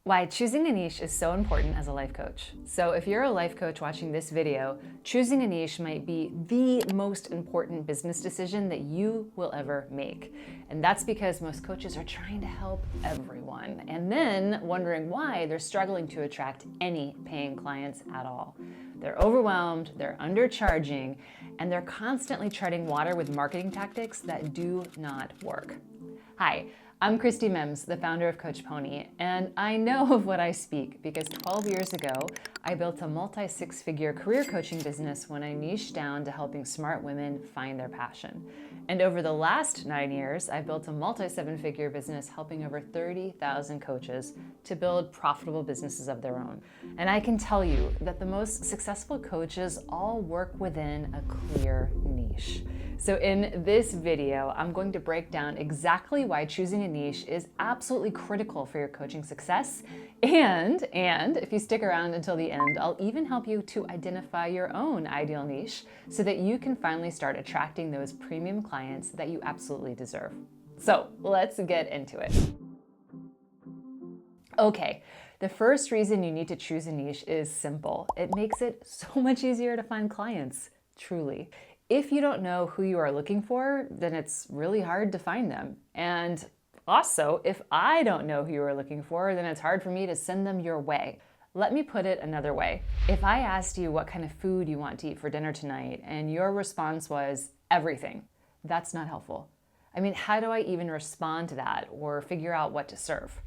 Why choosing a niche is so important as a life coach. So if you're a life coach watching this video, choosing a niche might be the most important business decision that you will ever make. And that's because most coaches are trying to help everyone and then wondering why they're struggling to attract any paying clients at all. They're overwhelmed, they're undercharging, and they're constantly treading water with marketing tactics that do not work. Hi, I'm Christy Mims, the founder of Coach Pony, and I know of what I speak because 12 years ago, I built a multi-six-figure career coaching business when I niched down to helping smart women find their passion. And over the last 9 years, I've built a multi-seven-figure business helping over 30,000 coaches to build profitable businesses of their own. And I can tell you that the most successful coaches all work within a clear niche. So in this video, I'm going to break down exactly why choosing a niche is absolutely critical for your coaching success. And if you stick around until the end, I'll even help you to identify your own ideal niche so that you can finally start attracting those premium clients that you absolutely deserve. So let's get into it. Okay, the first reason you need to choose a niche is simple. It makes it so much easier to find clients, truly. If you don't know who you are looking for, then it's really hard to find them. And also, if I don't know who you are looking for, then it's hard for me to send them your way. Let me put it another way. If I asked you what kind of food you want to eat for dinner tonight, and your response was everything, that's not helpful. I mean, how do I even respond to that or figure out what to serve?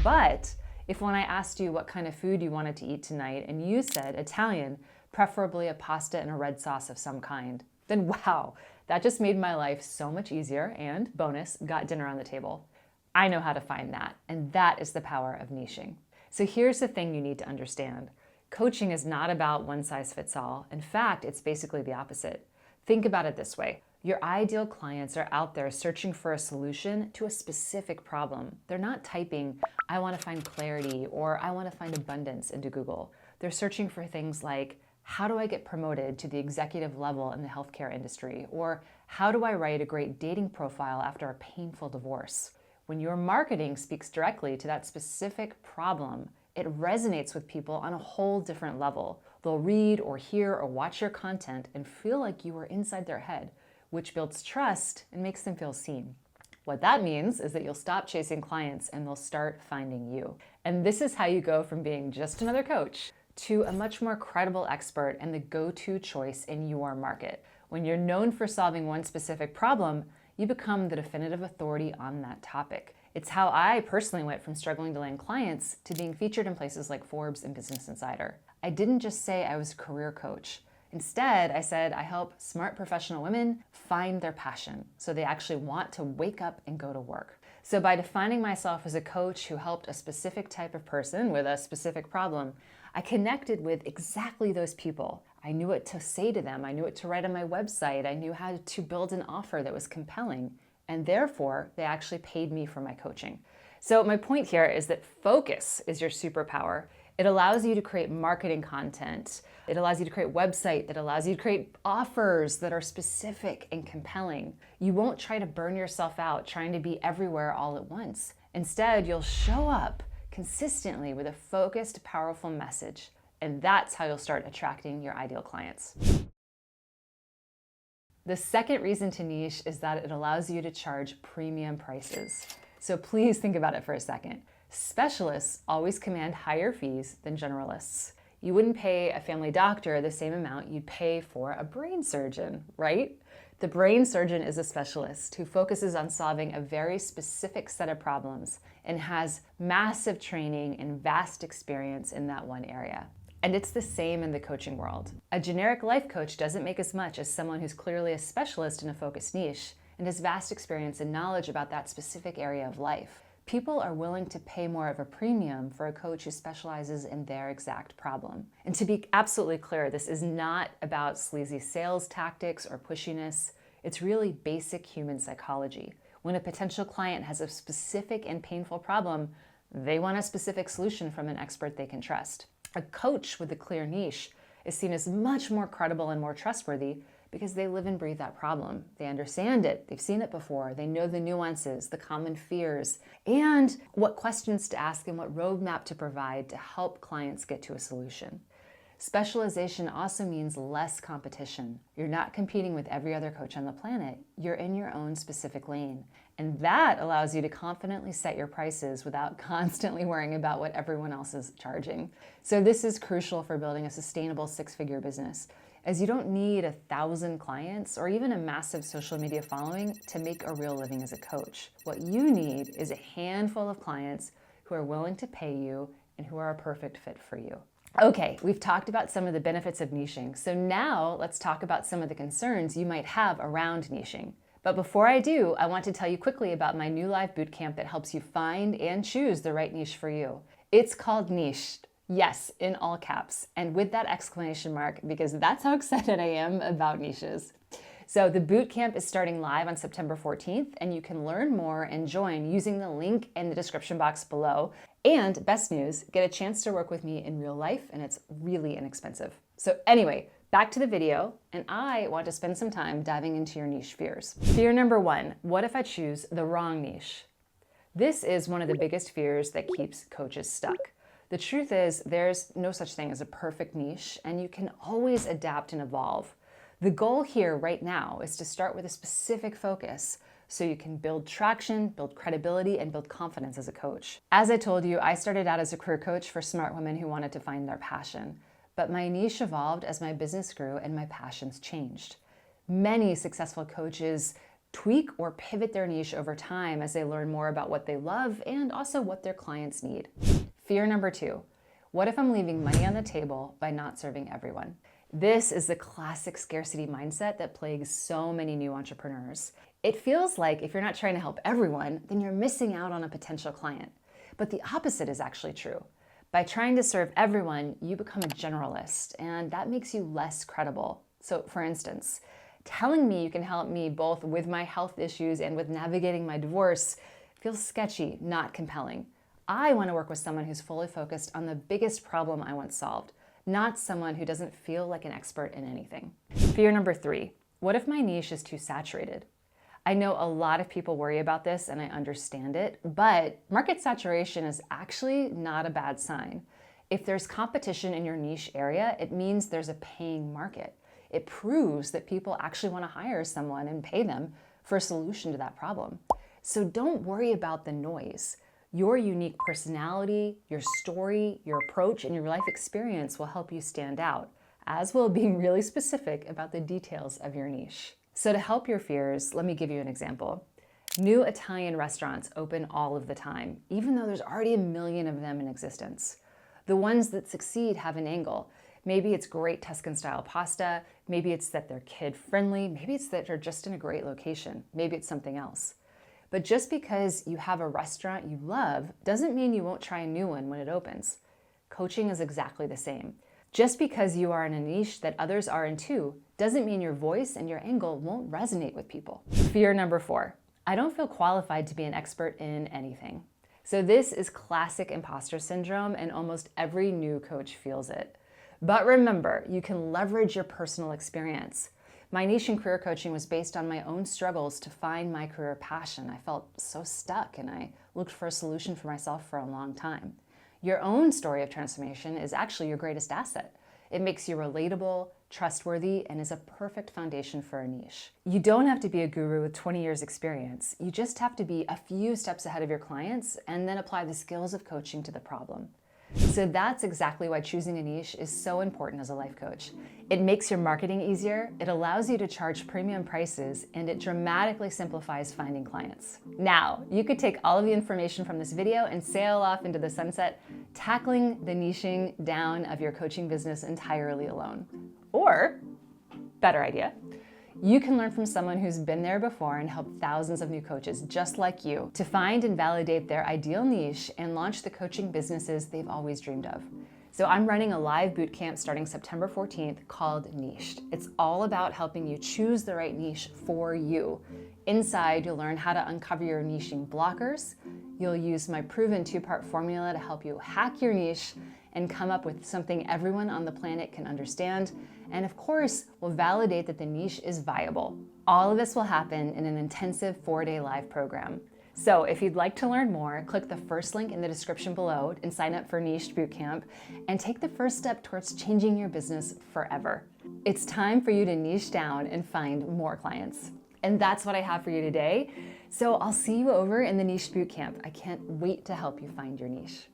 But if when I asked you what kind of food you wanted to eat tonight, and you said Italian, preferably a pasta and a red sauce of some kind, then wow, that just made my life so much easier and, bonus, got dinner on the table. I know how to find that, and that is the power of niching. So here's the thing you need to understand. Coaching is not about one size fits all. In fact, it's basically the opposite. Think about it this way. Your ideal clients are out there searching for a solution to a specific problem. They're not typing, I want to find clarity or I want to find abundance into Google. They're searching for things like, how do I get promoted to the executive level in the healthcare industry? Or how do I write a great dating profile after a painful divorce? When your marketing speaks directly to that specific problem, it resonates with people on a whole different level. They'll read or hear or watch your content and feel like you are inside their head, which builds trust and makes them feel seen. What that means is that you'll stop chasing clients and they'll start finding you. And this is how you go from being just another coach to a much more credible expert and the go-to choice in your market. When you're known for solving one specific problem, you become the definitive authority on that topic. It's how I personally went from struggling to land clients to being featured in places like Forbes and Business Insider. I didn't just say I was a career coach. Instead, I said I help smart professional women find their passion so they actually want to wake up and go to work. So by defining myself as a coach who helped a specific type of person with a specific problem, I connected with exactly those people. I knew what to say to them. I knew what to write on my website. I knew how to build an offer that was compelling. And therefore, they actually paid me for my coaching. So my point here is that focus is your superpower. It allows you to create marketing content. It allows you to create a website that allows you to create offers that are specific and compelling. You won't try to burn yourself out trying to be everywhere all at once. Instead, you'll show up consistently with a focused, powerful message. And that's how you'll start attracting your ideal clients. The second reason to niche is that it allows you to charge premium prices. So please think about it for a second. Specialists always command higher fees than generalists. You wouldn't pay a family doctor the same amount you'd pay for a brain surgeon, right? The brain surgeon is a specialist who focuses on solving a very specific set of problems and has massive training and vast experience in that one area. And it's the same in the coaching world. A generic life coach doesn't make as much as someone who's clearly a specialist in a focused niche and has vast experience and knowledge about that specific area of life. People are willing to pay more of a premium for a coach who specializes in their exact problem. And to be absolutely clear, this is not about sleazy sales tactics or pushiness. It's really basic human psychology. When a potential client has a specific and painful problem, they want a specific solution from an expert they can trust. A coach with a clear niche is seen as much more credible and more trustworthy because they live and breathe that problem. They understand it, they've seen it before, they know the nuances, the common fears, and what questions to ask and what roadmap to provide to help clients get to a solution. Specialization also means less competition. You're not competing with every other coach on the planet. You're in your own specific lane. And that allows you to confidently set your prices without constantly worrying about what everyone else is charging. So this is crucial for building a sustainable six-figure business, as you don't need 1,000 clients or even a massive social media following to make a real living as a coach. What you need is a handful of clients who are willing to pay you and who are a perfect fit for you. Okay, we've talked about some of the benefits of niching, so now let's talk about some of the concerns you might have around niching. But before I do, I want to tell you quickly about my new live bootcamp that helps you find and choose the right niche for you. It's called Niched. Yes, in all caps, and with that exclamation mark, because that's how excited I am about niches. So the bootcamp is starting live on September 14th, and you can learn more and join using the link in the description box below. And best news, get a chance to work with me in real life, and it's really inexpensive. So anyway, back to the video, and I want to spend some time diving into your niche fears. Fear number 1, what if I choose the wrong niche? This is one of the biggest fears that keeps coaches stuck. The truth is, there's no such thing as a perfect niche, and you can always adapt and evolve. The goal here right now is to start with a specific focus so you can build traction, build credibility, and build confidence as a coach. As I told you, I started out as a career coach for smart women who wanted to find their passion, but my niche evolved as my business grew and my passions changed. Many successful coaches tweak or pivot their niche over time as they learn more about what they love and also what their clients need. Fear number 2, what if I'm leaving money on the table by not serving everyone? This is the classic scarcity mindset that plagues so many new entrepreneurs. It feels like if you're not trying to help everyone, then you're missing out on a potential client. But the opposite is actually true. By trying to serve everyone, you become a generalist, and that makes you less credible. So for instance, telling me you can help me both with my health issues and with navigating my divorce feels sketchy, not compelling. I want to work with someone who's fully focused on the biggest problem I want solved, not someone who doesn't feel like an expert in anything. Fear number 3, what if my niche is too saturated? I know a lot of people worry about this and I understand it, but market saturation is actually not a bad sign. If there's competition in your niche area, it means there's a paying market. It proves that people actually want to hire someone and pay them for a solution to that problem. So don't worry about the noise. Your unique personality, your story, your approach, and your life experience will help you stand out, as will being really specific about the details of your niche. So to help your fears, let me give you an example. New Italian restaurants open all of the time, even though there's already a million of them in existence. The ones that succeed have an angle. Maybe it's great Tuscan-style pasta, maybe it's that they're kid-friendly, maybe it's that they're just in a great location, maybe it's something else. But just because you have a restaurant you love doesn't mean you won't try a new one when it opens. Coaching is exactly the same. Just because you are in a niche that others are in too, doesn't mean your voice and your angle won't resonate with people. Fear number 4, I don't feel qualified to be an expert in anything. So this is classic imposter syndrome, and almost every new coach feels it. But remember, you can leverage your personal experience. My niche in career coaching was based on my own struggles to find my career passion. I felt so stuck and I looked for a solution for myself for a long time. Your own story of transformation is actually your greatest asset. It makes you relatable, trustworthy, and is a perfect foundation for a niche. You don't have to be a guru with 20 years experience. You just have to be a few steps ahead of your clients and then apply the skills of coaching to the problem. So that's exactly why choosing a niche is so important as a life coach. It makes your marketing easier, it allows you to charge premium prices, and it dramatically simplifies finding clients. Now, you could take all of the information from this video and sail off into the sunset, tackling the niching down of your coaching business entirely alone. Or, better idea, you can learn from someone who's been there before and helped thousands of new coaches just like you to find and validate their ideal niche and launch the coaching businesses they've always dreamed of. So I'm running a live bootcamp starting September 14th called Niched. It's all about helping you choose the right niche for you. Inside, you'll learn how to uncover your niching blockers, You'll use my proven 2-part formula to help you hack your niche and come up with something everyone on the planet can understand. And of course, we'll validate that the niche is viable. All of this will happen in an intensive 4-day live program. So if you'd like to learn more, click the first link in the description below and sign up for Niche Bootcamp and take the first step towards changing your business forever. It's time for you to niche down and find more clients. And that's what I have for you today. So I'll see you over in the Niche Bootcamp. I can't wait to help you find your niche.